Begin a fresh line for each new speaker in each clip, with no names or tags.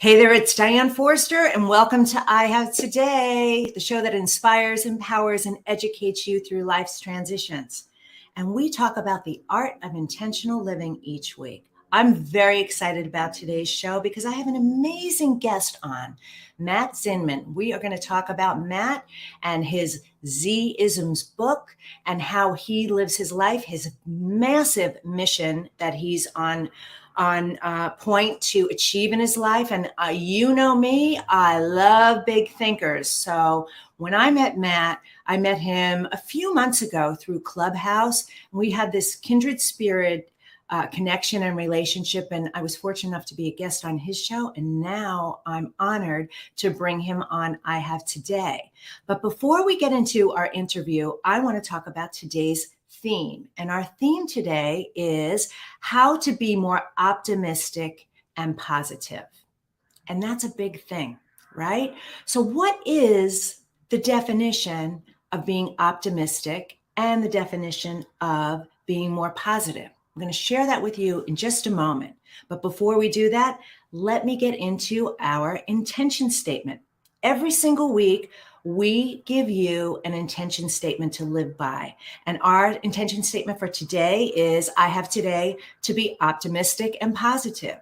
Hey there, it's Diane Forster, and welcome to I Have Today, the show that inspires, empowers, and educates you through life's transitions. And we talk about the art of intentional living each week. I'm very excited about today's show because I have an amazing guest on, Matt Zinman. We are going to talk about Matt and his Z-isms book and how he lives his life, his massive mission that he's on point to achieve in his life. And you know me, I love big thinkers. So when I met Matt, I met him a few months ago through Clubhouse. We had this kindred spirit connection and relationship. And I was fortunate enough to be a guest on his show. And now I'm honored to bring him on I Have Today. But before we get into our interview, I want to talk about today's theme. And our theme today is how to be more optimistic and positive. And that's a big thing, right? So what is the definition of being optimistic and the definition of being more positive? I'm going to share that with you in just a moment. But before we do that, let me get into our intention statement. Every single week, we give you an intention statement to live by. And our intention statement for today is I have today to be optimistic and positive.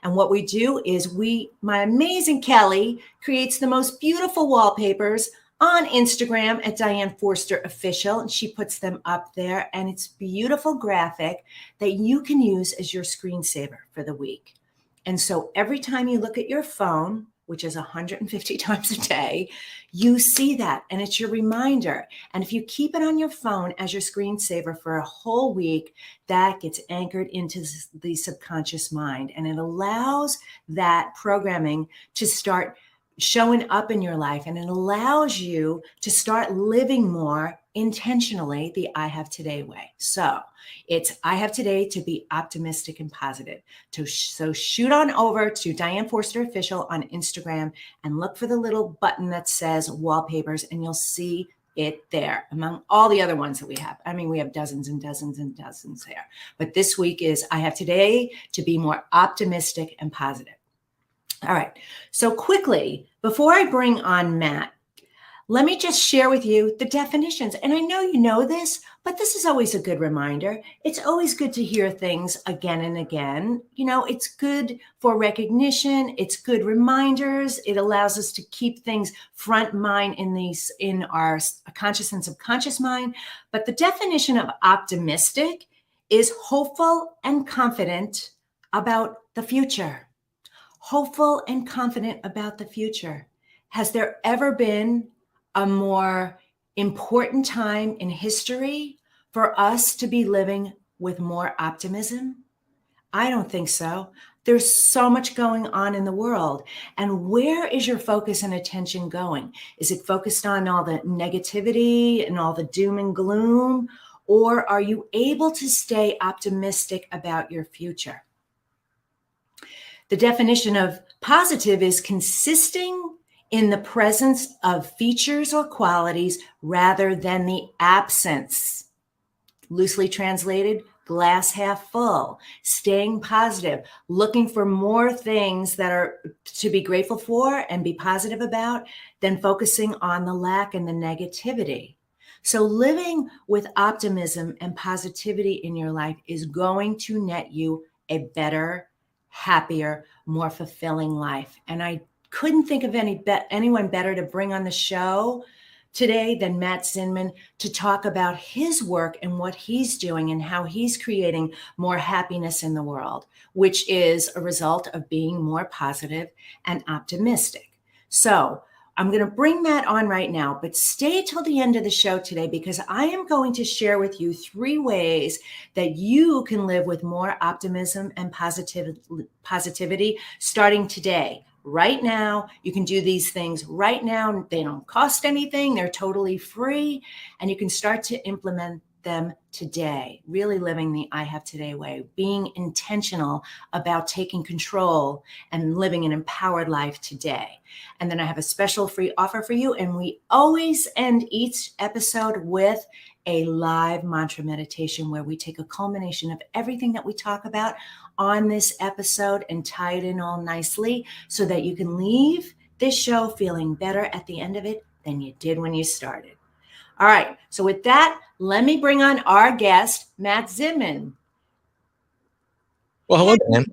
And what we do is my amazing Kelly creates the most beautiful wallpapers on Instagram at Diane Forster Official, and she puts them up there, and it's a beautiful graphic that you can use as your screensaver for the week. And so every time you look at your phone, which is 150 times a day, you see that, and it's your reminder. And if you keep it on your phone as your screensaver for a whole week, that gets anchored into the subconscious mind, and it allows that programming to start showing up in your life, and it allows you to start living more intentionally the I Have Today way. So it's I have today to be optimistic and positive. So shoot on over to Diane Forster Official on Instagram and look for the little button that says wallpapers, and you'll see it there among all the other ones that we have. I mean, we have dozens and dozens and dozens there. But this week is I have today to be more optimistic and positive. All right. So quickly, before I bring on Matt, let me just share with you the definitions. And I know you know this, but this is always a good reminder. It's always good to hear things again and again. You know, it's good for recognition. It's good reminders. It allows us to keep things front mind in our conscious and subconscious mind. But the definition of optimistic is hopeful and confident about the future. Hopeful and confident about the future. Has there ever been a more important time in history for us to be living with more optimism? I don't think so. There's so much going on in the world. And where is your focus and attention going? Is it focused on all the negativity and all the doom and gloom? Or are you able to stay optimistic about your future? The definition of positive is consisting in the presence of features or qualities rather than the absence. Loosely translated, glass half full, staying positive, looking for more things that are to be grateful for and be positive about than focusing on the lack and the negativity. So living with optimism and positivity in your life is going to net you a better, happier, more fulfilling life. And I couldn't think of anyone better to bring on the show today than Matt Zinman to talk about his work and what he's doing and how he's creating more happiness in the world, which is a result of being more positive and optimistic. So I'm going to bring Matt on right now, but stay till the end of the show today because I am going to share with you 3 ways that you can live with more optimism and positivity starting today. Right now, you can do these things right now. They don't cost anything. They're totally free, and you can start to implement them today, really living the I Have Today way, being intentional about taking control and living an empowered life today. And then I have a special free offer for you. And we always end each episode with a live mantra meditation where we take a culmination of everything that we talk about on this episode and tie it in all nicely so that you can leave this show feeling better at the end of it than you did when you started. All right. So with that, let me bring on our guest, Matt Zinman.
Well, hello, Dan.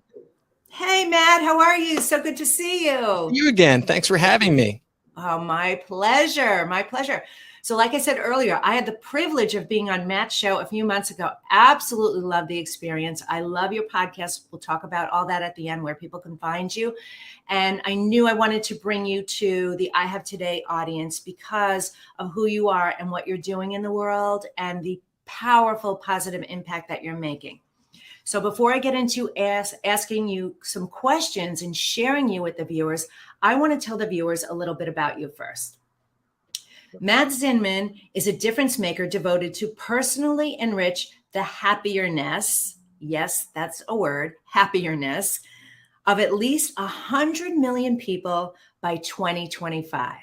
Hey, Matt. How are you? So good to see you.
You again. Thanks for having me.
Oh, my pleasure. My pleasure. So like I said earlier, I had the privilege of being on Matt's show a few months ago. Absolutely love the experience. I love your podcast. We'll talk about all that at the end, where people can find you. And I knew I wanted to bring you to the I Have Today audience because of who you are and what you're doing in the world and the powerful positive impact that you're making. So before I get into asking you some questions and sharing you with the viewers, I want to tell the viewers a little bit about you first. Matt Zinman is a difference maker devoted to personally enrich the happiness, yes, that's a word, happiness, of at least 100 million people by 2025.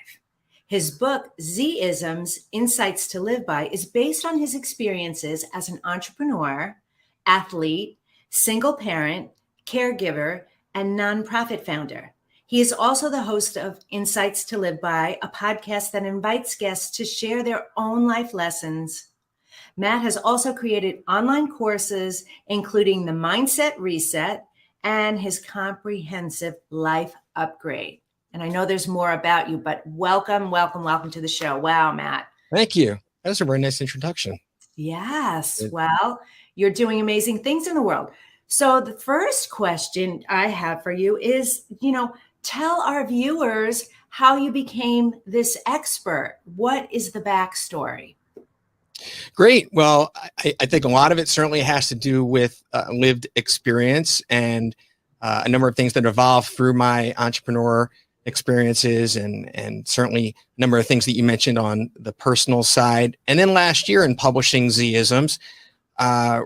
His book, Z-Isms, Insights to Live By, is based on his experiences as an entrepreneur, athlete, single parent, caregiver, and nonprofit founder. He is also the host of Insights to Live By, a podcast that invites guests to share their own life lessons. Matt has also created online courses, including the Mindset Reset and his comprehensive life upgrade. And I know there's more about you, but welcome to the show. Wow, Matt.
Thank you. That was a very nice introduction.
Yes. Well, you're doing amazing things in the world. So the first question I have for you is, tell our viewers how you became this expert. What is the backstory?
Great. Well, I think a lot of it certainly has to do with lived experience and a number of things that evolved through my entrepreneur experiences and certainly a number of things that you mentioned on the personal side. And then last year in publishing Z-Isms,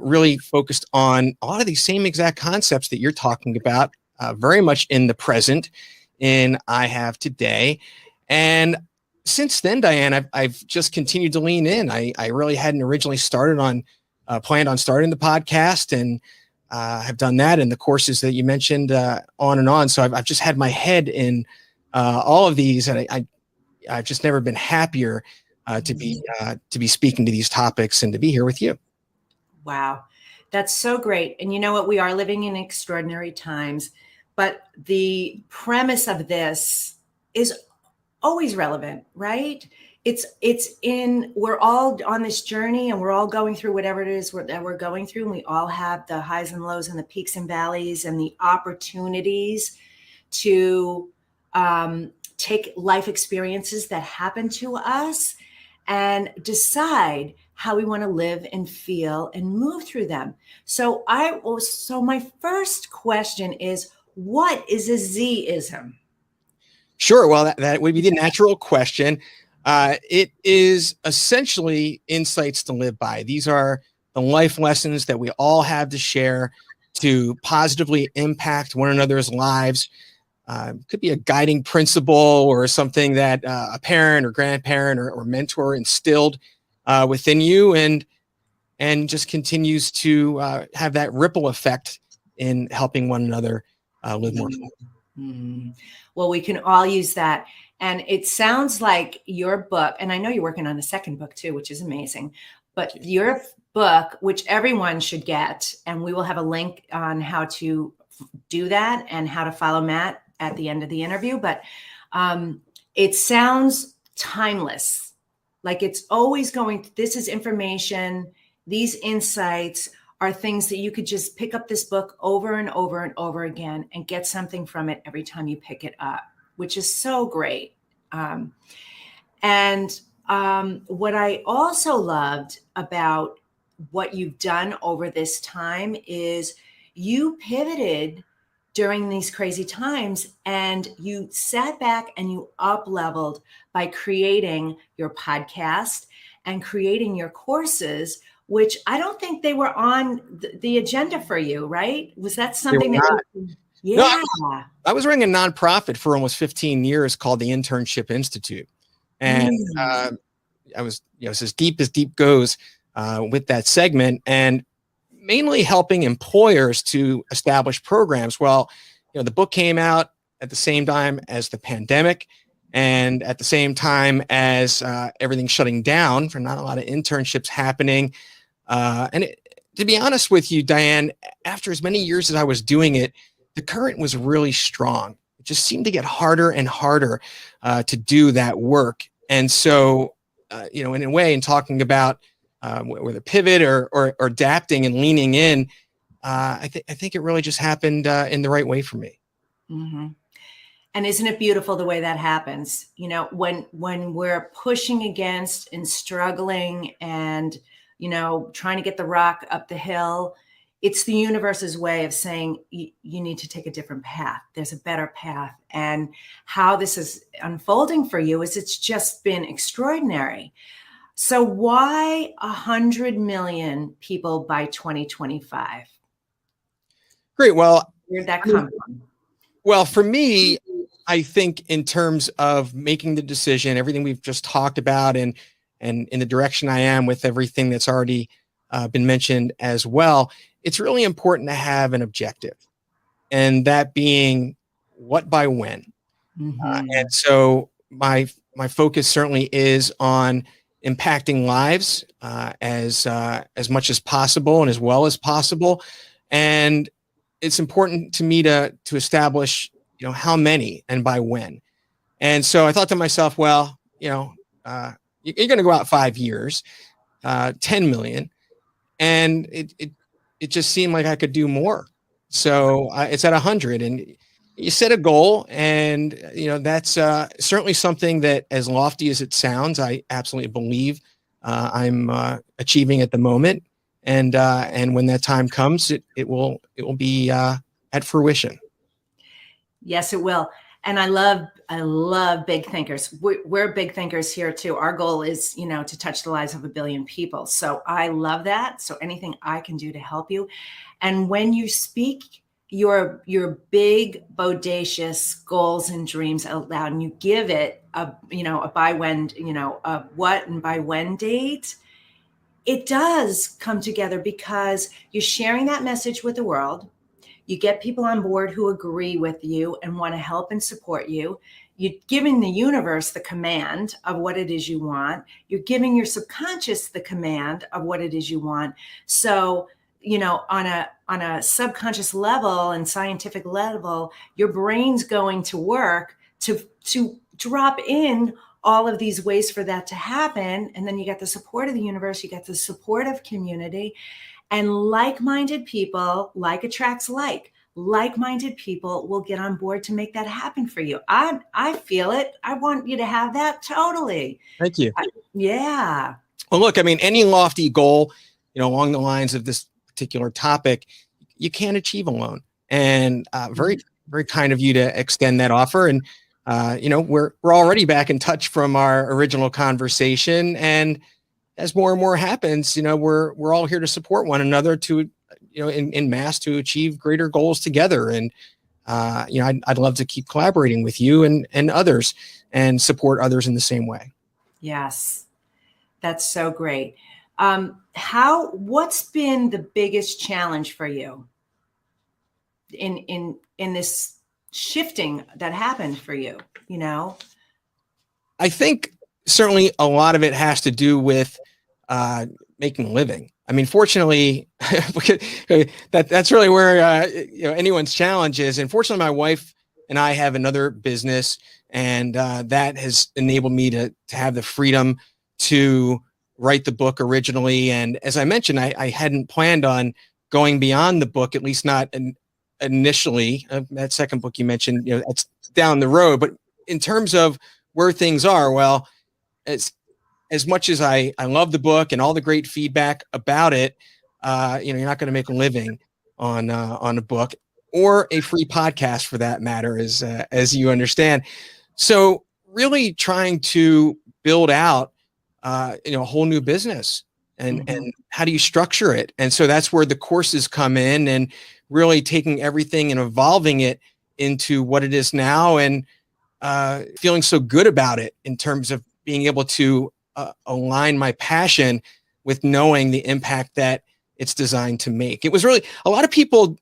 really focused on a lot of these same exact concepts that you're talking about, very much in the present in I Have Today. And since then, Diane, I've just continued to lean in. I really hadn't originally planned on starting the podcast, and have done that and the courses that you mentioned on and on. So I've just had my head in all of these, and I've just never been happier to be speaking to these topics and to be here with you.
Wow, that's so great. And you know what? We are living in extraordinary times, but the premise of this is always relevant, right? We're all on this journey and we're all going through whatever it is that we're going through. And we all have the highs and lows and the peaks and valleys and the opportunities to take life experiences that happen to us and decide how we want to live and feel and move through them. So my first question is, what is a Z-ism?
Sure. Well, that would be the natural question. It is essentially insights to live by. These are the life lessons that we all have to share to positively impact one another's lives. Could be a guiding principle or something that a parent or grandparent or mentor instilled within you, and just continues to have that ripple effect in helping one another live more fully.
Mm-hmm. Well, we can all use that. And it sounds like your book, and I know you're working on a second book too, which is amazing, but your book, which everyone should get, and we will have a link on how to do that and how to follow Matt at the end of the interview. But it sounds timeless. Like it's always this is information, these insights are things that you could just pick up this book over and over and over again and get something from it every time you pick it up, which is so great. And what I also loved about what you've done over this time is you pivoted during these crazy times and you sat back and you up-leveled by creating your podcast and creating your courses, which I don't think they were on the agenda for you, right? Was that something that yeah.
No, I was running a nonprofit for almost 15 years called the Internship Institute. And I was as deep goes with that segment, and mainly helping employers to establish programs. Well, the book came out at the same time as the pandemic, and at the same time as everything shutting down, for not a lot of internships happening. To be honest with you, Diane, after as many years as I was doing it, the current was really strong. It just seemed to get harder and harder to do that work. And so, in a way, in talking about whether pivot or adapting and leaning in, I think it really just happened in the right way for me.
Mm-hmm. And isn't it beautiful the way that happens? When we're pushing against and struggling and, trying to get the rock up the hill, it's the universe's way of saying you need to take a different path. There's a better path. And how this is unfolding for you is it's just been extraordinary. So why 100 million people by 2025?
Great. Well,
where'd that come from?
Well, for me, I think in terms of making the decision, everything we've just talked about, and in the direction I am with everything that's already been mentioned as well, it's really important to have an objective, and that being what by when.
Mm-hmm.
And so my focus certainly is on impacting lives as much as possible and as well as possible, and it's important to me to establish how many and by when. And so I thought to myself, well, you're going to go out 5 years, 10 million, and it just seemed like I could do more. So it's at 100, and you set a goal, and that's certainly something that, as lofty as it sounds, I absolutely believe I'm achieving at the moment. And when that time comes, it will be at fruition.
Yes, it will. And I love big thinkers. We're big thinkers here too. Our goal is, to touch the lives of 1 billion people. So I love that. So anything I can do to help you. And when you speak your big, bodacious goals and dreams out loud, and you give it a by when, a what and by when date, it does come together because you're sharing that message with the world. You get people on board who agree with you and want to help and support you. You're giving the universe the command of what it is you want. You're giving your subconscious the command of what it is you want. So, on a subconscious level and scientific level, your brain's going to work to drop in all of these ways for that to happen. And then you get the support of the universe, you get the support of community. And like-minded people, like attracts like-minded people will get on board to make that happen for you. I feel it. I want you to have that totally.
Thank you.
Yeah.
Well, look, I mean, any lofty goal, along the lines of this particular topic, you can't achieve alone. And very, very kind of you to extend that offer. And we're already back in touch from our original conversation, and as more and more happens, we're all here to support one another to, in mass, to achieve greater goals together. And, I'd love to keep collaborating with you and others and support others in the same way.
Yes, that's so great. What's been the biggest challenge for you in this shifting that happened for you?
I think certainly a lot of it has to do with making a living. I mean, fortunately, that's really where anyone's challenge is. And fortunately, my wife and I have another business, and that has enabled me to have the freedom to write the book originally. And as I mentioned, I hadn't planned on going beyond the book, at least not initially. That second book you mentioned, it's down the road. But in terms of where things are, well, as much as I love the book and all the great feedback about it, you're not going to make a living on a book or a free podcast for that matter, as you understand. So really trying to build out, a whole new business, and how do you structure it? And so that's where the courses come in, and really taking everything and evolving it into what it is now, and feeling so good about it in terms of being able to align my passion with knowing the impact that it's designed to make. It was really, a lot of people,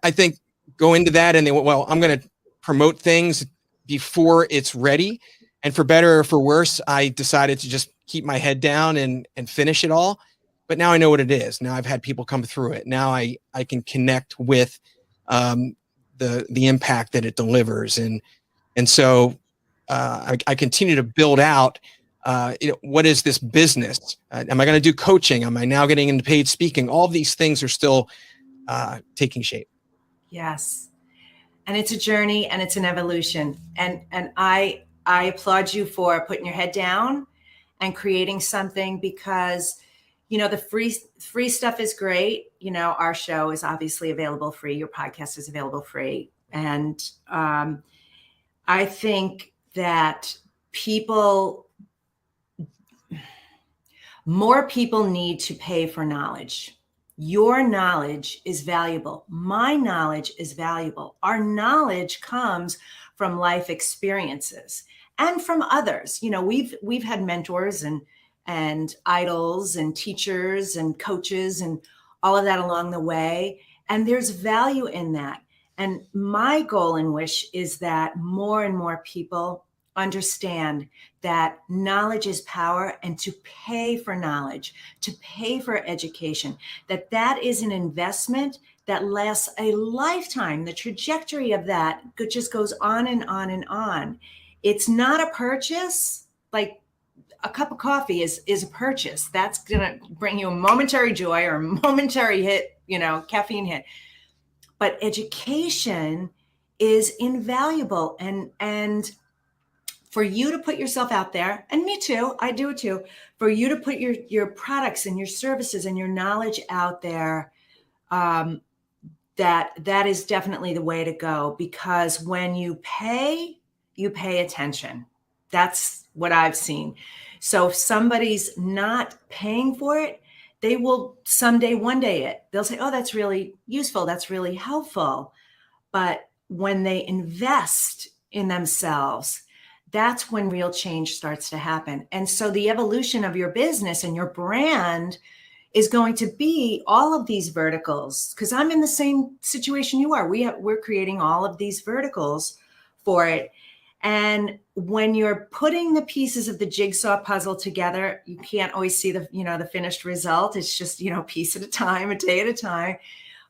I think, go into that and they went, well, I'm going to promote things before it's ready. And for better or for worse, I decided to just keep my head down and finish it all. But now I know what it is. Now I've had people come through it. Now I can connect with the impact that it delivers. And so I continue to build out, what is this business? Am I going to do coaching? Am I now getting into paid speaking? All of these things are still taking shape.
Yes. And it's a journey and it's an evolution. And I applaud you for putting your head down and creating something, because, the free stuff is great. Our show is obviously available free. Your podcast is available free. And I think that more people need to pay for knowledge. Your knowledge is valuable. My knowledge is valuable. Our knowledge comes from life experiences and from others. We've had mentors and idols and teachers and coaches and all of that along the way. And there's value in that. And my goal and wish is that more and more people understand that knowledge is power, and to pay for knowledge, to pay for education, that is an investment that lasts a lifetime. The trajectory of that just goes on and on and on. It's not a purchase. Like a cup of coffee is a purchase. That's going to bring you a momentary joy or a momentary hit, caffeine hit. But education is invaluable. And for you to put yourself out there, and me too, I do it too, for you to put your products and your services and your knowledge out there, that is definitely the way to go. Because when you pay attention. That's what I've seen. So if somebody's not paying for it, they will someday, one day they'll say, oh, that's really useful. That's really helpful. But when they invest in themselves, that's when real change starts to happen. And so the evolution of your business and your brand is going to be all of these verticals, because I'm in the same situation you are. We're creating all of these verticals for it. And when you're putting the pieces of the jigsaw puzzle together, you can't always see the finished result. It's just, piece at a time, a day at a time.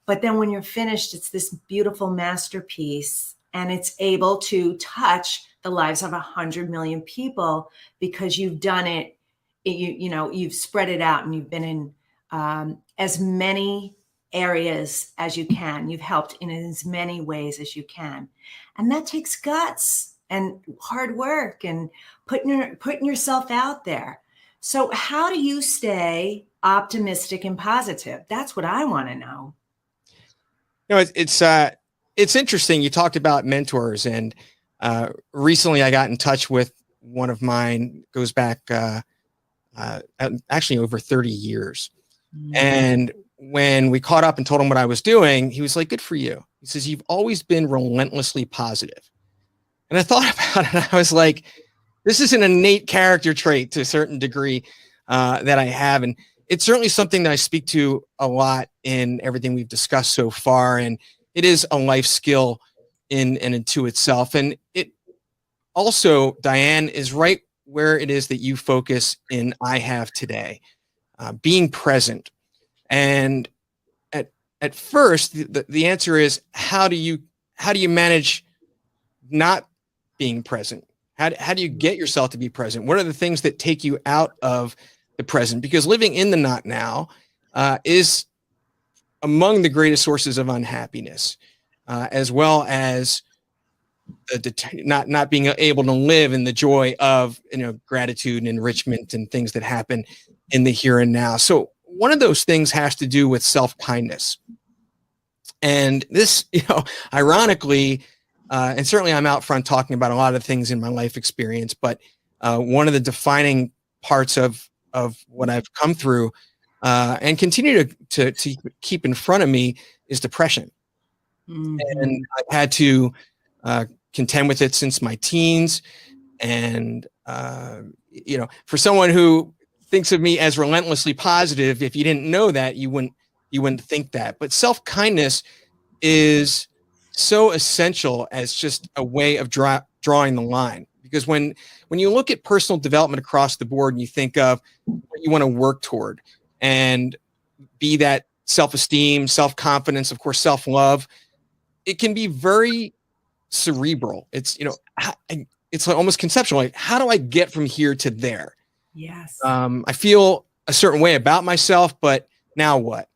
But then when you're finished, it's this beautiful masterpiece, and it's able to touch the lives of 100 million people because you've done it. You've spread it out, and you've been in as many areas as you can. You've helped in as many ways as you can. And that takes guts and hard work and putting yourself out there. So how do you stay optimistic and positive? That's what I want to know.
It's interesting. You talked about mentors, and recently I got in touch with one of mine. Goes back actually over 30 years. Mm-hmm. And when we caught up and told him what I was doing, he was like, "Good for you." He says, "You've always been relentlessly positive." And I thought about it, and I was like, this is an innate character trait to a certain degree that I have. And it's certainly something that I speak to a lot in everything we've discussed so far. And it is a life skill in and into itself. And it also, Diane, is right where it is that you focus in I Have Today, being present. And at first, the answer is, how do you manage not being present? How do you get yourself to be present? What are the things that take you out of the present? Because living in the not now is among the greatest sources of unhappiness, as well as not being able to live in the joy of gratitude and enrichment and things that happen in the here and now. So one of those things has to do with self-kindness. And this, ironically, and certainly I'm out front talking about a lot of things in my life experience, but one of the defining parts of what I've come through and continue to keep in front of me is depression. Mm-hmm. And I've had to contend with it since my teens. And, for someone who thinks of me as relentlessly positive. If you didn't know that, you wouldn't think that. But self-kindness is so essential as just a way of drawing the line. Because when you look at personal development across the board and you think of what you want to work toward, and be that self-esteem, self-confidence, of course, self-love, it can be very cerebral. It's, it's like almost conceptual. Like, how do I get from here to there?
Yes.
I feel a certain way about myself, but now what?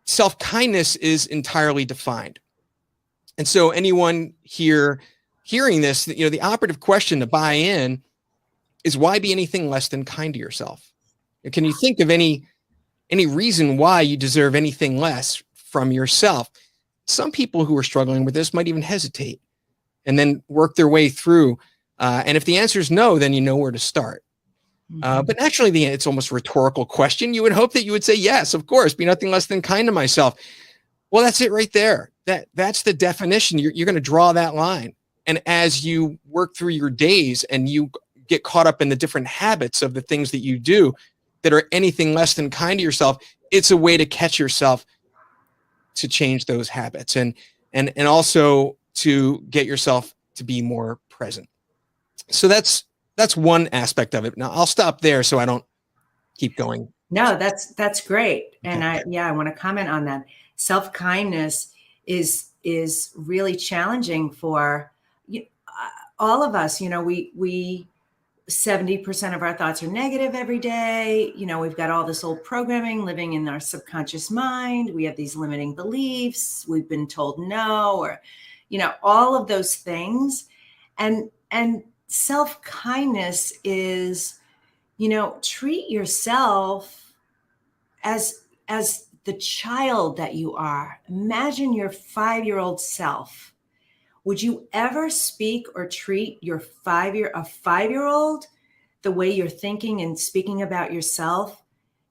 Self-kindness is entirely defined. And so anyone here hearing this, the operative question to buy in is, why be anything less than kind to yourself? Can you think of any reason why you deserve anything less from yourself? Some people who are struggling with this might even hesitate and then work their way through. And if the answer is no, then you know where to start. But naturally, it's almost a rhetorical question. You would hope that you would say, yes, of course, be nothing less than kind to myself. Well, that's it right there. That's the definition. You're going to draw that line. And as you work through your days and you get caught up in the different habits of the things that you do that are anything less than kind to yourself, it's a way to catch yourself to change those habits and also to get yourself to be more present. So that's one aspect of it. Now I'll stop there so I don't keep going.
No, that's great.
Okay.
And I want to comment on that. Self-kindness is really challenging for all of us. We 70% of our thoughts are negative every day. We've got all this old programming living in our subconscious mind. We have these limiting beliefs. We've been told no, or, all of those things. And self-kindness is, treat yourself as the child that you are. Imagine your 5-year-old self. Would you ever speak or treat your 5-year-old the way you're thinking and speaking about yourself,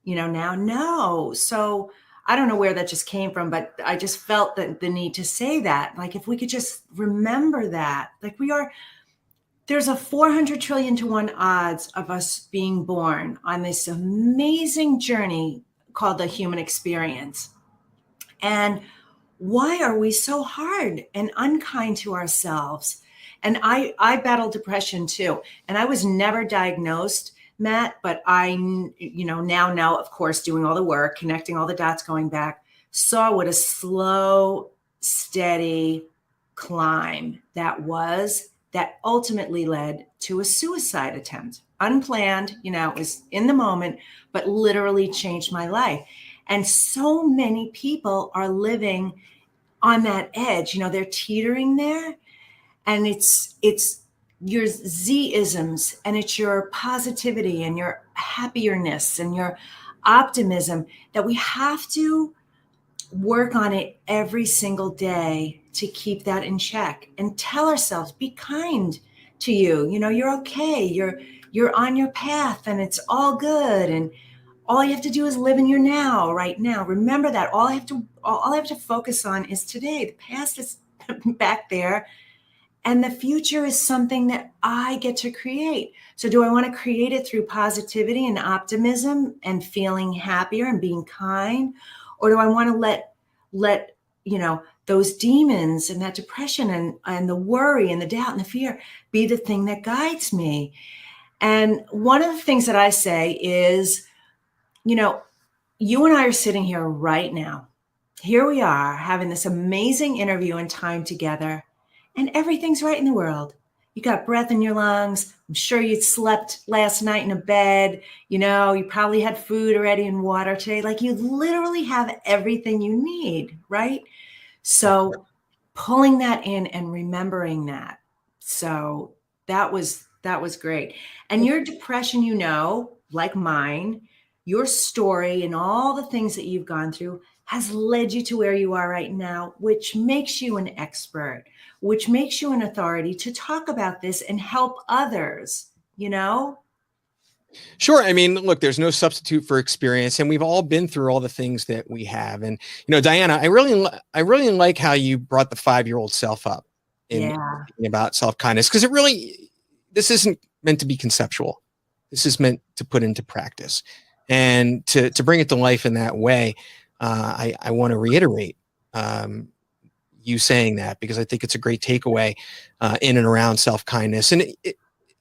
now? No. So I don't know where that just came from, but I just felt the need to say that. Like, if we could just remember that, like, there's a 400 trillion to 1 odds of us being born on this amazing journey called the human experience. And why are we so hard and unkind to ourselves? And I battled depression too. And I was never diagnosed, Matt, but I, now, of course, doing all the work, connecting all the dots, going back, saw what a slow, steady climb that was, that ultimately led to a suicide attempt. Unplanned, it was in the moment, but literally changed my life. And so many people are living on that edge, they're teetering there. And it's your Z-isms, and it's your positivity and your happierness and your optimism that we have to work on it every single day to keep that in check, and tell ourselves, be kind to you. You're okay. You're on your path, and it's all good. And all you have to do is live in your now, right now. Remember that. All I have to focus on is today. The past is back there, and the future is something that I get to create. So do I want to create it through positivity and optimism and feeling happier and being kind? Or do I want to let those demons and that depression and the worry and the doubt and the fear be the thing that guides me? And one of the things that I say is, you and I are sitting here right now. Here we are having this amazing interview and time together, and everything's right in the world. You got breath in your lungs. I'm sure you slept last night in a bed. You probably had food already and water today. Like, you literally have everything you need, right? So pulling that in and remembering that. So that was great. And your depression, like mine, your story and all the things that you've gone through has led you to where you are right now, which makes you an expert, which makes you an authority to talk about this and help others,
Sure. I mean, look, there's no substitute for experience, and we've all been through all the things that we have. And, Diana, I really like how you brought the 5-year-old self up in thinking about self-kindness, because this isn't meant to be conceptual. This is meant to put into practice. And to bring it to life in that way, I want to reiterate you saying that, because I think it's a great takeaway in and around self-kindness. And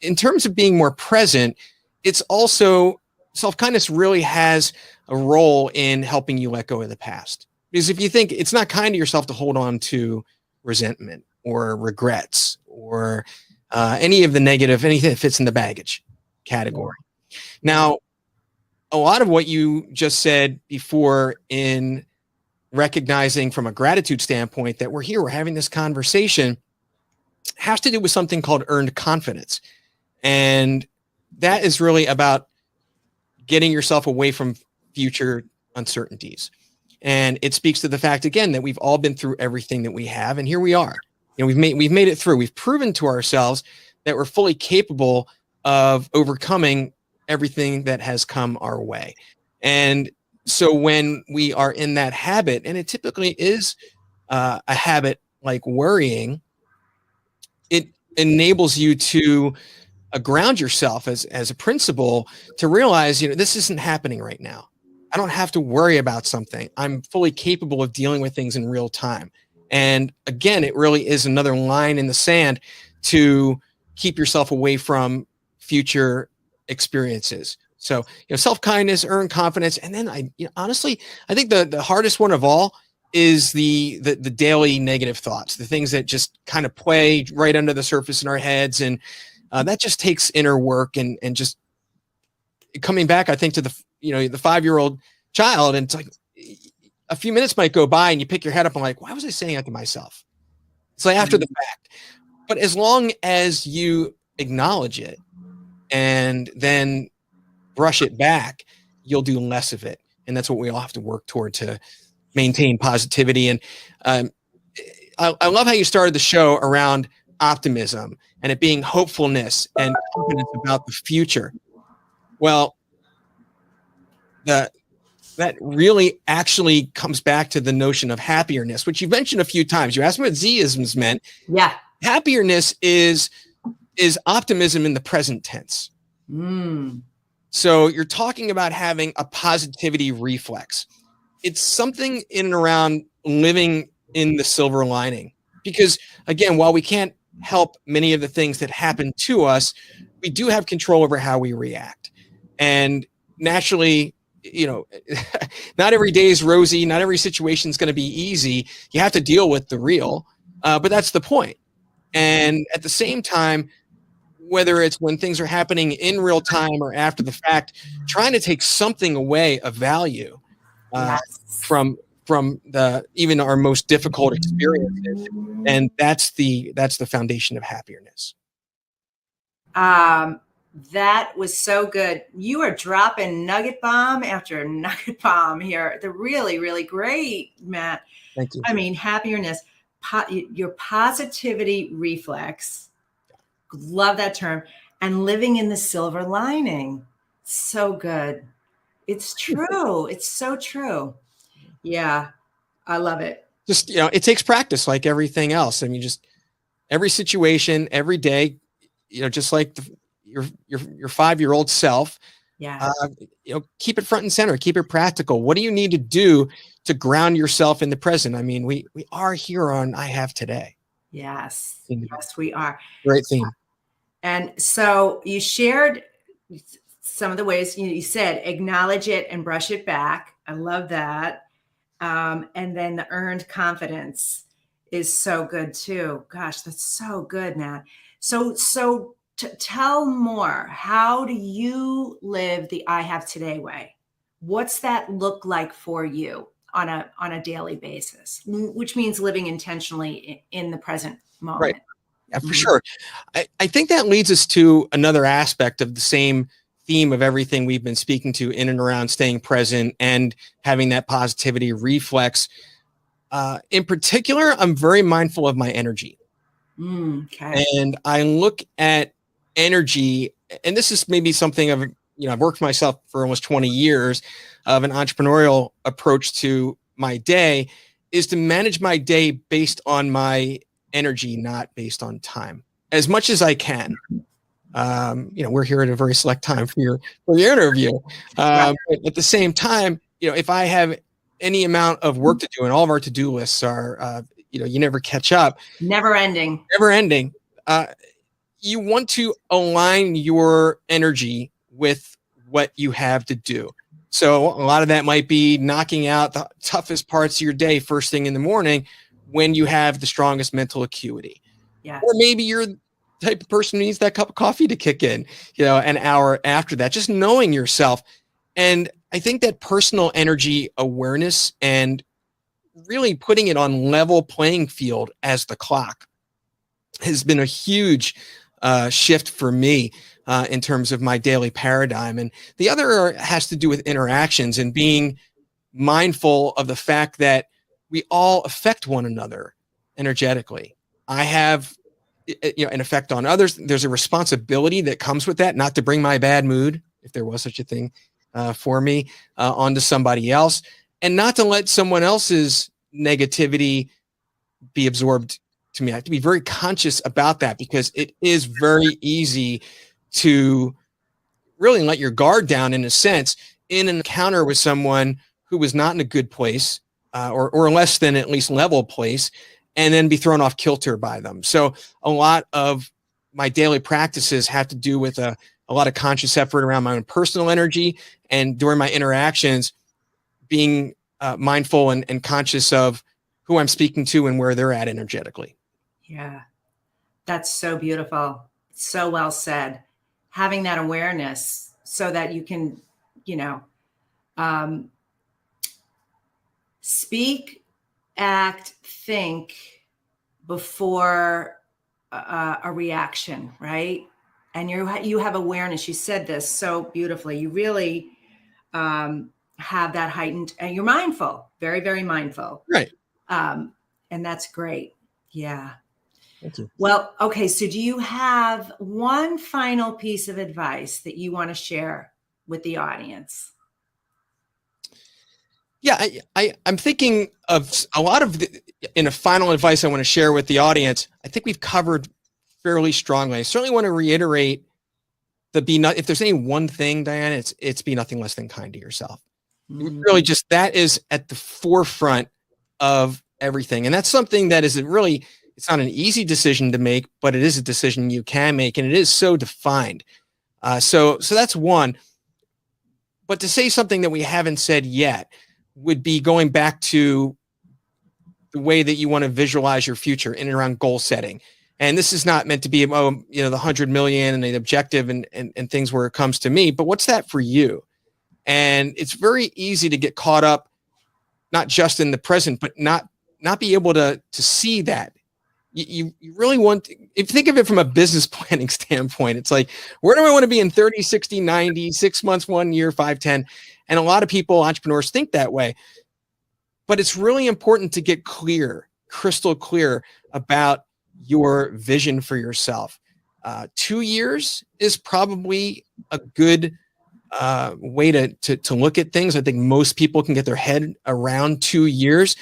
in terms of being more present, it's also, self-kindness really has a role in helping you let go of the past. Because if you think, it's not kind to yourself to hold on to resentment or regrets or any of the negative, anything that fits in the baggage category. Now, a lot of what you just said before, in recognizing from a gratitude standpoint that we're here, we're having this conversation, has to do with something called earned confidence. And that is really about getting yourself away from future uncertainties. And it speaks to the fact, again, that we've all been through everything that we have, and here we are. You know, we've made it through. We've proven to ourselves that we're fully capable of overcoming everything that has come our way. And so when we are in that habit, and it typically is a habit like worrying, it enables you to ground yourself as a principle, to realize, this isn't happening right now. I don't have to worry about something. I'm fully capable of dealing with things in real time. And again, it really is another line in the sand to keep yourself away from future experiences. So, self-kindness, earn confidence. And then honestly, I think the hardest one of all is the daily negative thoughts, the things that just kind of play right under the surface in our heads. And that just takes inner work and just coming back, I think, to the 5-year-old child. And it's like a few minutes might go by and you pick your head up and like, why was I saying that to myself? It's like after the fact. But as long as you acknowledge it and then brush it back, you'll do less of it. And that's what we all have to work toward, to maintain positivity. And I love how you started the show around optimism and it being hopefulness and confidence about the future. Well, that really actually comes back to the notion of happiness, which you mentioned a few times. You asked me what Z-isms meant.
Yeah.
Happiness is optimism in the present tense. So you're talking about having a positivity reflex. It's something in and around living in the silver lining. Because again, while we can't help many of the things that happen to us, we do have control over how we react. And naturally, not every day is rosy. Not every situation is going to be easy. You have to deal with the real, but that's the point. And at the same time, whether it's when things are happening in real time or after the fact, trying to take something away of value from even our most difficult experiences, and that's the foundation of happiness.
That was so good. You are dropping nugget bomb after nugget bomb here. They're really, really great, Matt.
Thank you.
I mean, happiness, your positivity reflex. Love that term. And living in the silver lining. So good. It's true. It's so true. Yeah. I love it.
Just, it takes practice like everything else. I mean, just every situation, every day, just like your 5-year-old self, keep it front and center, keep it practical. What do you need to do to ground yourself in the present? I mean, we are here on I Have Today.
Yes. Yes, we are.
Great theme.
And so you shared some of the ways. You said acknowledge it and brush it back. I love that. And then the earned confidence is so good too. Gosh, that's so good, Matt. So tell more. How do you live the I Have Today way? What's that look like for you on a daily basis? Which means living intentionally in the present moment.
Right. Yeah, for sure. I think that leads us to another aspect of the same theme of everything we've been speaking to in and around staying present and having that positivity reflex. In particular, I'm very mindful of my energy.
Okay.
And I look at energy, and this is maybe something of, I've worked myself for almost 20 years of an entrepreneurial approach to my day, is to manage my day based on my energy, not based on time, as much as I can. We're here at a very select time for your interview.
Right.
But at the same time, if I have any amount of work to do, and all of our to-do lists are, you never catch up,
Never ending.
never ending. You want to align your energy with what you have to do. So a lot of that might be knocking out the toughest parts of your day first thing in the morning when you have the strongest mental acuity.
Yes.
Or maybe you're the type of person who needs that cup of coffee to kick in, an hour after that, just knowing yourself. And I think that personal energy awareness and really putting it on level playing field as the clock has been a huge shift for me in terms of my daily paradigm. And the other has to do with interactions and being mindful of the fact that we all affect one another energetically. I have an effect on others. There's a responsibility that comes with that, not to bring my bad mood, if there was such a thing for me, onto somebody else, and not to let someone else's negativity be absorbed to me. I have to be very conscious about that because it is very easy to really let your guard down in a sense in an encounter with someone who was not in a good place or less than at least level place, and then be thrown off kilter by them. So a lot of my daily practices have to do with a lot of conscious effort around my own personal energy, and during my interactions being mindful and conscious of who I'm speaking to and where they're at energetically.
Yeah. That's so beautiful. So well said. Having that awareness so that you can, um, speak, act, think before a reaction, right? And you have awareness. You said this so beautifully. You really have that heightened, and you're mindful, very, very mindful.
Right.
And that's great. Yeah.
Thank you.
Well, okay. So do you have one final piece of advice that you want to share with the audience?
Yeah, I'm thinking of a lot of in a final advice I want to share with the audience. I think we've covered fairly strongly. I certainly want to reiterate if there's any one thing, Diana, it's be nothing less than kind to yourself. Really, just that is at the forefront of everything, and that's something that isn't really. It's not an easy decision to make, but it is a decision you can make, and it is so defined. So that's one. But to say something that we haven't said yet would be going back to the way that you want to visualize your future in and around goal setting. And this is not meant to be, the 100 million and the objective and things where it comes to me, but what's that for you? And it's very easy to get caught up, not just in the present, but not be able to see that. You really want to, if you think of it from a business planning standpoint, it's like, where do I want to be in 30, 60, 90, 6 months, 1 year, 5, 10? And a lot of people, entrepreneurs, think that way. But it's really important to get clear, crystal clear about your vision for yourself. 2 years is probably a good way to look at things. I think most people can get their head around 2 years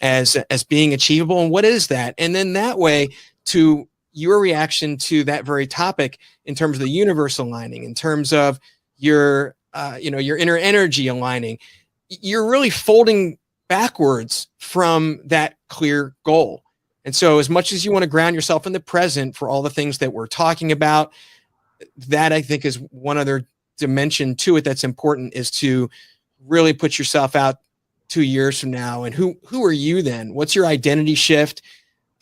as being achievable. And what is that? And then that way, to your reaction to that very topic in terms of the universe aligning, in terms of your your inner energy aligning, you're really folding backwards from that clear goal. And so as much as you want to ground yourself in the present for all the things that we're talking about, that I think is one other dimension to it that's important, is to really put yourself out 2 years from now. And who are you then? What's your identity shift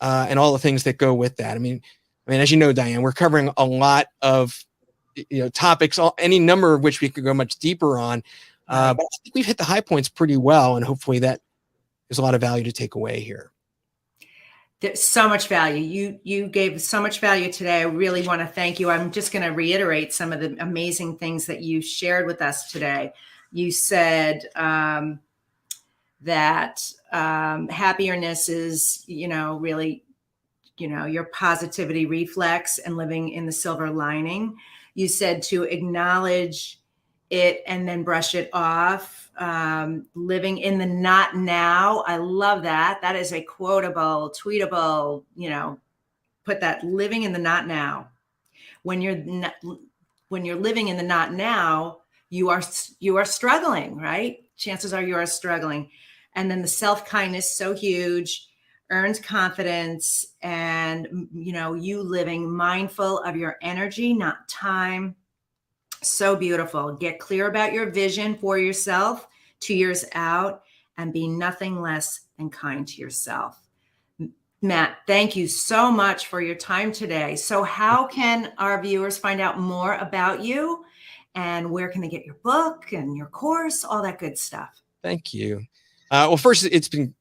and all the things that go with that? I mean, as you know, Diane, we're covering a lot of topics, any number of which we could go much deeper on. But I think we've hit the high points pretty well, and hopefully that there's a lot of value to take away here.
There's so much value. You gave so much value today. I really want to thank you. I'm just going to reiterate some of the amazing things that you shared with us today. You said that happiness is, really, your positivity reflex and living in the silver lining. You said to acknowledge it and then brush it off. Living in the not now. I love that. That is a quotable, tweetable, put that, living in the not now. when you're not, when you're living in the not now, you are struggling, right? Chances are you are struggling. And then the self-kindness, so huge, earns confidence, and you living mindful of your energy, not time. So beautiful. Get clear about your vision for yourself 2 years out, and be nothing less than kind to yourself. Matt, thank you so much for your time today. So how can our viewers find out more about you, and where can they get your book and your course, all that good stuff?
Thank you. Well, first, it's been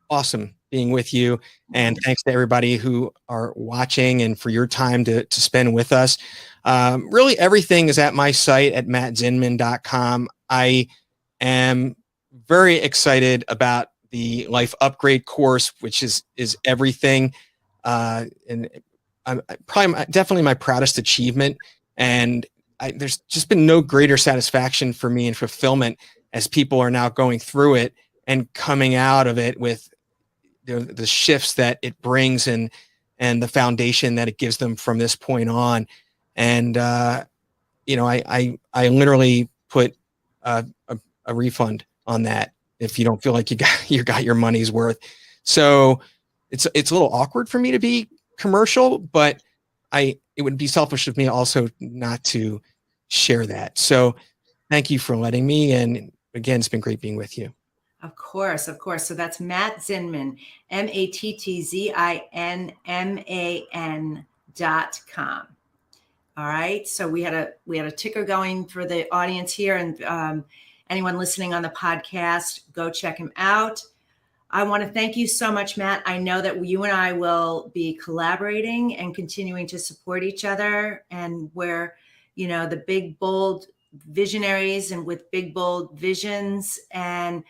awesome being with you. And thanks to everybody who are watching and for your time to spend with us. Really, everything is at my site at mattzinman.com. I am very excited about the Life Upgrade course, which is everything. And I'm definitely my proudest achievement. And there's just been no greater satisfaction for me and fulfillment as people are now going through it and coming out of it with the shifts that it brings and the foundation that it gives them from this point on. And I literally put a refund on that if you don't feel like you got your money's worth. So it's a little awkward for me to be commercial, but it would be selfish of me also not to share that. So thank you for letting me. And again, it's been great being with you.
Of course, of course. So that's Matt Zinman, MattZinman.com. All right. So we had a ticker going for the audience here, and anyone listening on the podcast, go check him out. I want to thank you so much, Matt. I know that you and I will be collaborating and continuing to support each other, and we're, the big, bold visionaries and with big, bold visions, and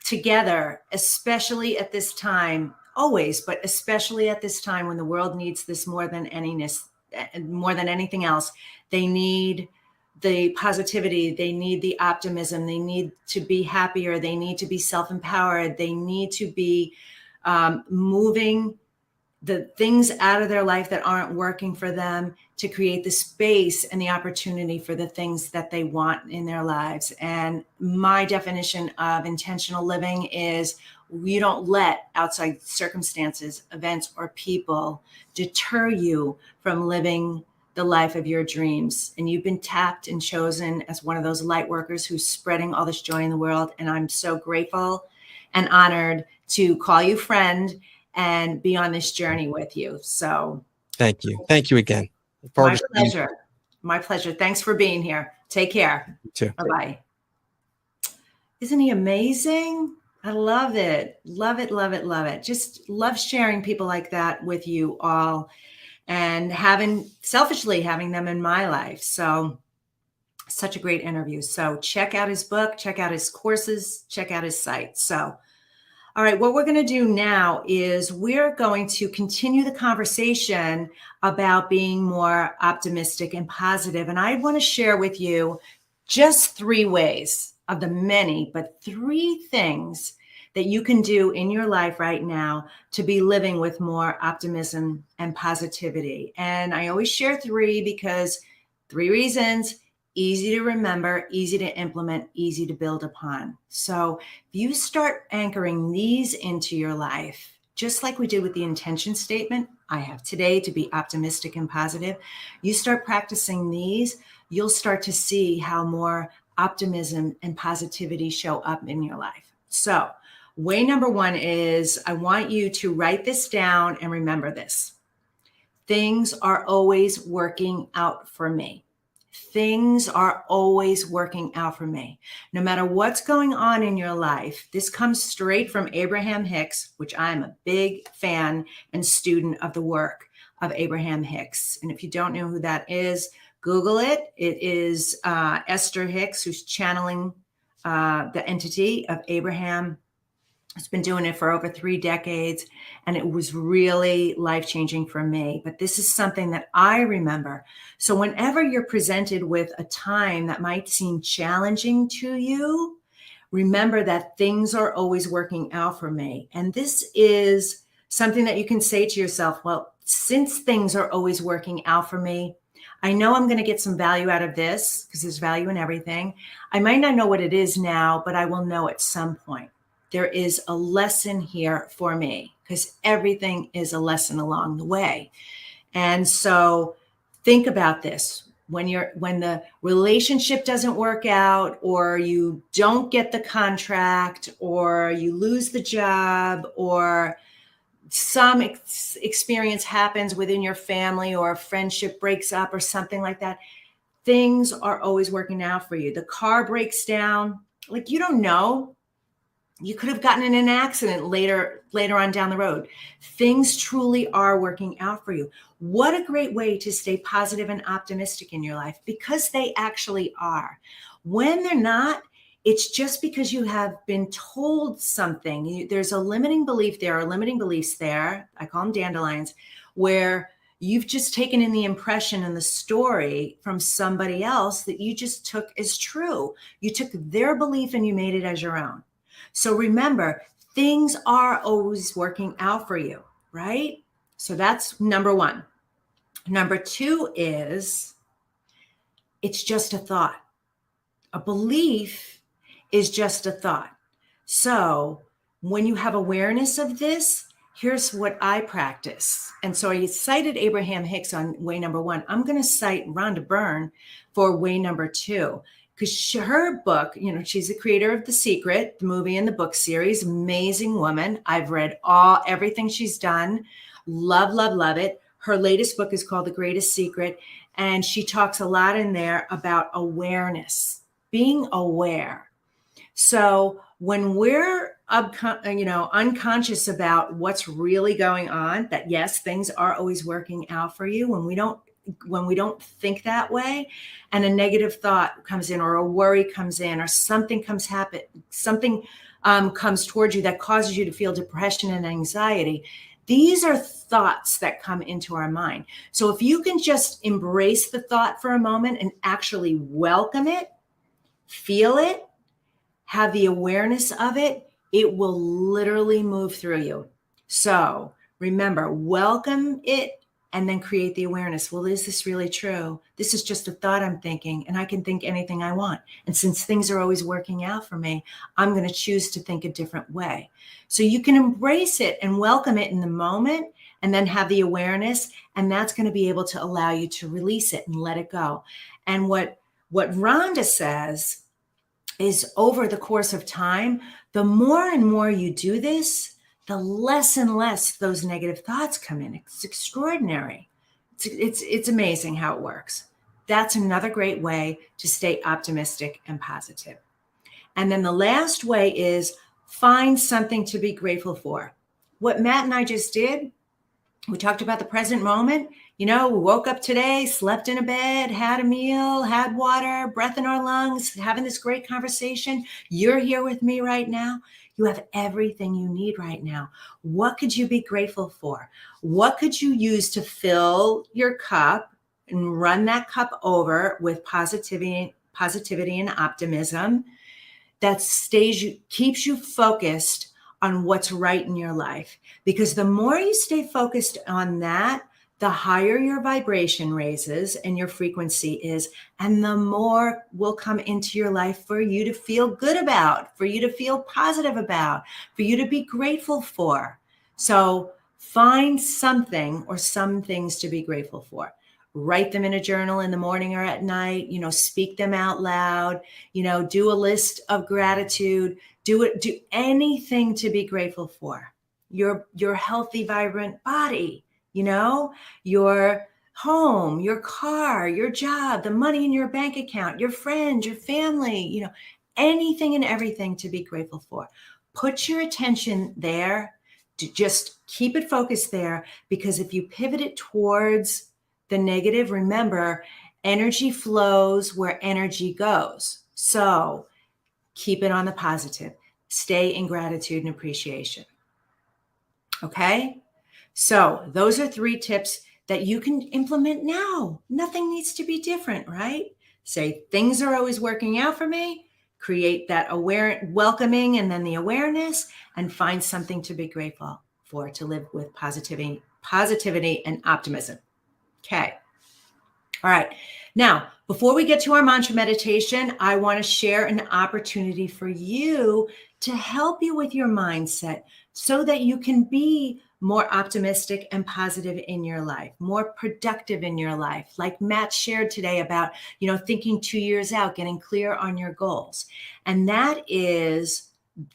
together, especially at this time, always, but especially at this time when the world needs this more than anything else. They need the positivity, they need the optimism, they need to be happier, they need to be self-empowered, they need to be moving the things out of their life that aren't working for them, to create the space and the opportunity for the things that they want in their lives. And my definition of intentional living is you don't let outside circumstances, events, or people deter you from living the life of your dreams. And you've been tapped and chosen as one of those light workers who's spreading all this joy in the world. And I'm so grateful and honored to call you friend and be on this journey with you. So
thank you. Thank you again.
My pleasure. My pleasure. Thanks for being here. Take care.
You too.
Bye-bye. Isn't he amazing? I love it. Love it, love it, love it. Just love sharing people like that with you all, and selfishly having them in my life. So such a great interview. So check out his book, check out his courses, check out his site. So all right, what we're going to do now is we're going to continue the conversation about being more optimistic and positive. And I want to share with you just 3 ways of the many, but 3 things that you can do in your life right now to be living with more optimism and positivity. And I always share 3 because 3 reasons: easy to remember, easy to implement, easy to build upon. So if you start anchoring these into your life, just like we did with the intention statement, I have today to be optimistic and positive, you start practicing these, you'll start to see how more optimism and positivity show up in your life. So way number 1 is I want you to write this down and remember this. Things are always working out for me. Things are always working out for me. No matter what's going on in your life, this comes straight from Abraham Hicks, which I'm a big fan and student of the work of Abraham Hicks. And if you don't know who that is, Google it. It is Esther Hicks, who's channeling the entity of Abraham. It's been doing it for over 3 decades, and it was really life-changing for me. But this is something that I remember. So whenever you're presented with a time that might seem challenging to you, remember that things are always working out for me. And this is something that you can say to yourself, well, since things are always working out for me, I know I'm going to get some value out of this because there's value in everything. I might not know what it is now, but I will know at some point. There is a lesson here for me because everything is a lesson along the way. And so think about this. When the relationship doesn't work out, or you don't get the contract, or you lose the job, or some experience happens within your family, or a friendship breaks up or something like that, things are always working out for you. The car breaks down, like, you don't know. You could have gotten in an accident later on down the road. Things truly are working out for you. What a great way to stay positive and optimistic in your life, because they actually are. When they're not, it's just because you have been told something. There's a limiting belief there, or limiting beliefs there. I call them dandelions, where you've just taken in the impression and the story from somebody else that you just took as true. You took their belief and you made it as your own. So remember, things are always working out for you, right? So that's number one. Number two is, it's just a thought. A belief is just a thought. So when you have awareness of this, here's what I practice. And so I cited Abraham Hicks on way number one. I'm going to cite Rhonda Byrne for way number two. Because her book, she's the creator of The Secret, the movie and the book series, amazing woman. I've read everything she's done. Love, love, love it. Her latest book is called The Greatest Secret. And she talks a lot in there about awareness, being aware. So when we're unconscious about what's really going on, that yes, things are always working out for you. When we don't think that way, and a negative thought comes in, or a worry comes in, or something comes towards you that causes you to feel depression and anxiety, these are thoughts that come into our mind. So if you can just embrace the thought for a moment and actually welcome it, feel it, have the awareness of it, it will literally move through you. So remember, welcome it and then create the awareness. Well, is this really true? This is just a thought I'm thinking, and I can think anything I want. And since things are always working out for me, I'm going to choose to think a different way. So you can embrace it and welcome it in the moment, and then have the awareness, and that's going to be able to allow you to release it and let it go. And what Rhonda says is, over the course of time, the more and more you do this, the less and less those negative thoughts come in. It's extraordinary. It's amazing how it works. That's another great way to stay optimistic and positive. And then the last way is, find something to be grateful for. What Matt and I just did, we talked about the present moment. We woke up today, slept in a bed, had a meal, had water, breath in our lungs, having this great conversation. You're here with me right now. You have everything you need right now. What could you be grateful for? What could you use to fill your cup and run that cup over with positivity and optimism that keeps you focused on what's right in your life? Because the more you stay focused on that, the higher your vibration raises and your frequency is, and the more will come into your life for you to feel good about, for you to feel positive about, for you to be grateful for. So find something or some things to be grateful for. Write them in a journal in the morning or at night, speak them out loud, do a list of gratitude, do anything to be grateful for. Your healthy, vibrant body, your home, your car, your job, the money in your bank account, your friends, your family, anything and everything to be grateful for. Put your attention there, to just keep it focused there, because if you pivot it towards the negative, remember, energy flows where energy goes. So keep it on the positive. Stay in gratitude and appreciation. Okay? So those are 3 tips that you can implement now. Nothing needs to be different, right? Say, things are always working out for me. Create that welcoming, and then the awareness, and find something to be grateful for, to live with positivity and optimism. Okay. All right. Now, before we get to our mantra meditation, I want to share an opportunity for you to help you with your mindset so that you can be more optimistic and positive in your life, more productive in your life. Like Matt shared today about, thinking 2 years out, getting clear on your goals. And that is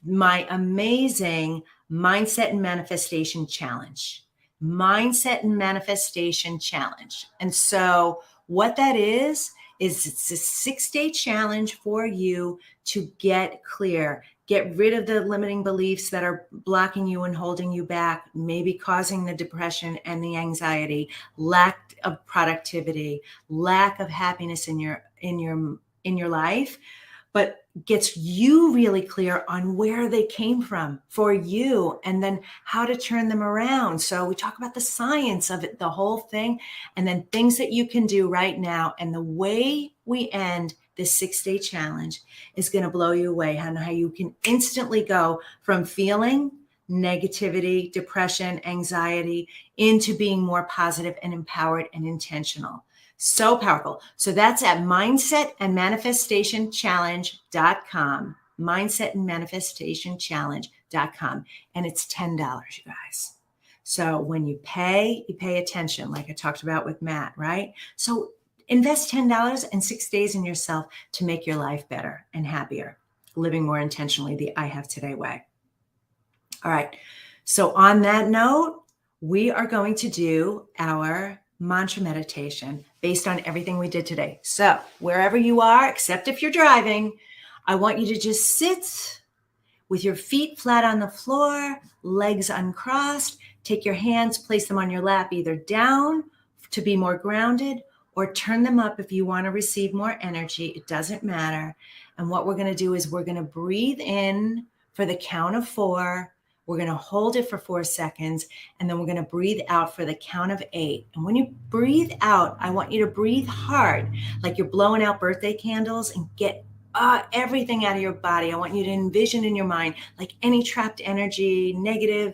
my amazing mindset and manifestation challenge. Mindset and manifestation challenge. And so what that is it's a 6-day challenge for you to get clear, get rid of the limiting beliefs that are blocking you and holding you back, maybe causing the depression and the anxiety, lack of productivity, lack of happiness in your life, but gets you really clear on where they came from for you and then how to turn them around. So we talk about the science of it, the whole thing, and then things that you can do right now. And the way we end this 6-day challenge is going to blow you away on how you can instantly go from feeling negativity, depression, anxiety into being more positive and empowered and intentional. So powerful. So that's at mindsetandmanifestationchallenge.com, mindsetandmanifestationchallenge.com. And it's $10, you guys. So when you pay attention, like I talked about with Matt, right? So invest $10 and 6 days in yourself to make your life better and happier, living more intentionally the I Have Today way. All right. So on that note, we are going to do our mantra meditation based on everything we did today. So wherever you are, except if you're driving, I want you to just sit with your feet flat on the floor, legs uncrossed. Take your hands, place them on your lap, either down to be more grounded or turn them up if you want to receive more energy. It doesn't matter. And what we're going to do is we're going to breathe in for the count of 4. We're going to hold it for 4 seconds, and then we're going to breathe out for the count of 8. And when you breathe out, I want you to breathe hard, like you're blowing out birthday candles, and get everything out of your body. I want you to envision in your mind, like any trapped energy, negative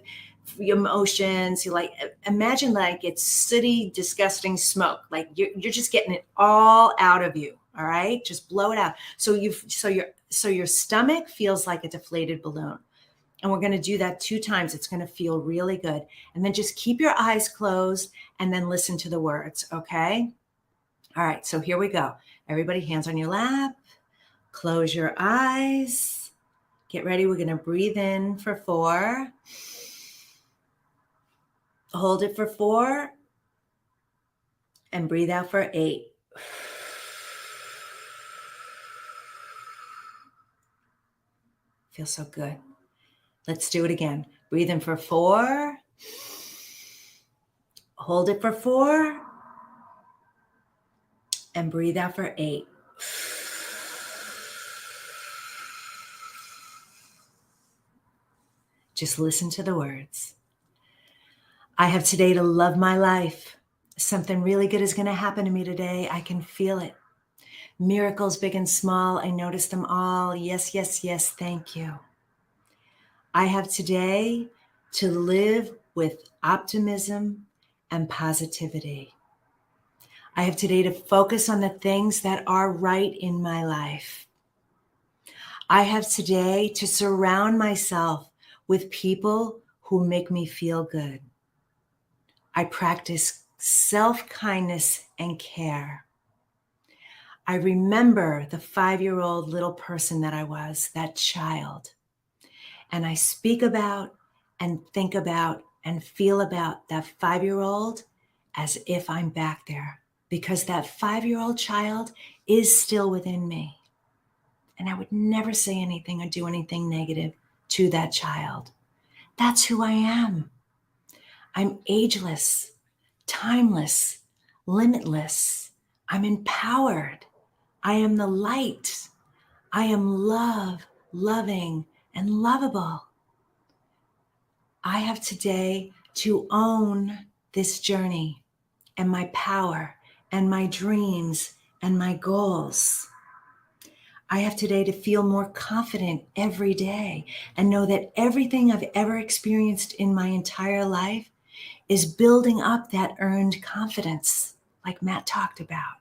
emotions. You imagine like it's sooty, disgusting smoke. Like you're just getting it all out of you. All right, just blow it out. So your stomach feels like a deflated balloon. And we're going to do that 2 times. It's going to feel really good. And then just keep your eyes closed and then listen to the words, okay? All right, so here we go. Everybody, hands on your lap. Close your eyes. Get ready. We're going to breathe in for 4. Hold it for 4. And breathe out for 8. Feels so good. Let's do it again. Breathe in for 4. Hold it for 4. And breathe out for 8. Just listen to the words. I have today to love my life. Something really good is going to happen to me today. I can feel it. Miracles big and small. I notice them all. Yes, yes, yes. Thank you. I have today to live with optimism and positivity. I have today to focus on the things that are right in my life. I have today to surround myself with people who make me feel good. I practice self-kindness and care. I remember the 5-year-old little person that I was, that child. And I speak about and think about and feel about that 5-year-old as if I'm back there, because that 5-year-old child is still within me. And I would never say anything or do anything negative to that child. That's who I am. I'm ageless, timeless, limitless. I'm empowered. I am the light. I am love, loving, and lovable. I have today to own this journey and my power and my dreams and my goals. I have today to feel more confident every day and know that everything I've ever experienced in my entire life is building up that earned confidence, like Matt talked about.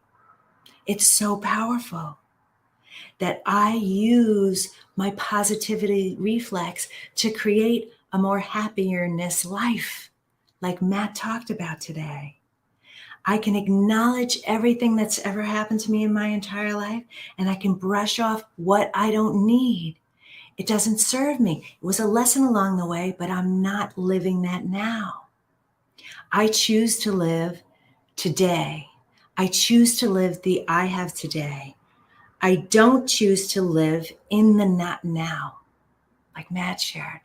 It's so powerful that I use my positivity reflex to create a more happierness life, like Matt talked about today. I can acknowledge everything that's ever happened to me in my entire life, and I can brush off what I don't need. It doesn't serve me. It was a lesson along the way, but I'm not living that now. I choose to live today. I choose to live the I have today. I don't choose to live in the not now, like Matt shared.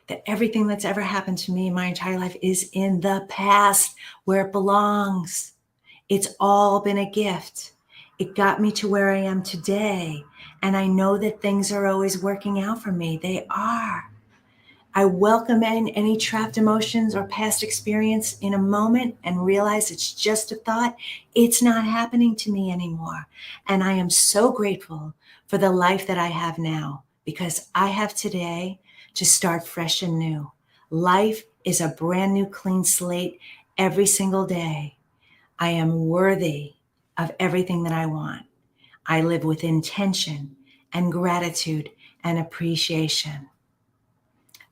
That everything that's ever happened to me in my entire life is in the past where it belongs. It's all been a gift. It got me to where I am today. And I know that things are always working out for me. They are. I welcome in any trapped emotions or past experience in a moment and realize it's just a thought. It's not happening to me anymore. And I am so grateful for the life that I have now because I have today to start fresh and new. Life is a brand new clean slate every single day. I am worthy of everything that I want. I live with intention and gratitude and appreciation.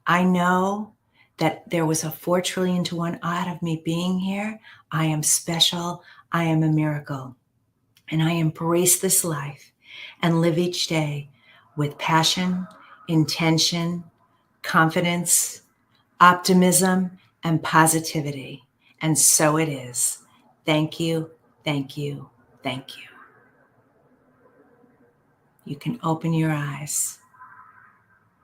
I know that there was a 4 trillion to 1 odd of me being here. I am special. I am a miracle. And I embrace this life and live each day with passion, intention, confidence, optimism, and positivity. And so it is. Thank you, thank you, thank you. You can open your eyes.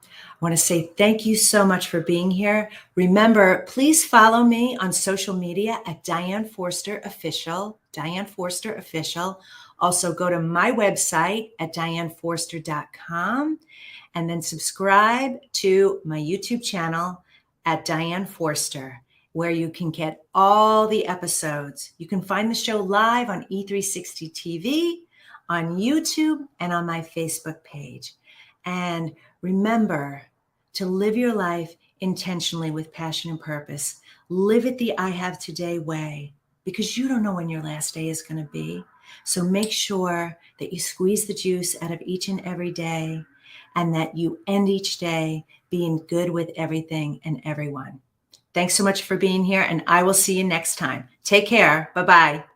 I want to say thank you so much for being here. Remember, please follow me on social media at Diane Forster Official, Diane Forster Official. Also go to my website at dianeforster.com and then subscribe to my YouTube channel at Diane Forster, where you can get all the episodes. You can find the show live on E360 TV, on YouTube, and on my Facebook page. And remember to live your life intentionally with passion and purpose. Live it the I have today way, because you don't know when your last day is going to be. So make sure that you squeeze the juice out of each and every day and that you end each day being good with everything and everyone. Thanks so much for being here, and I will see you next time. Take care. Bye-bye.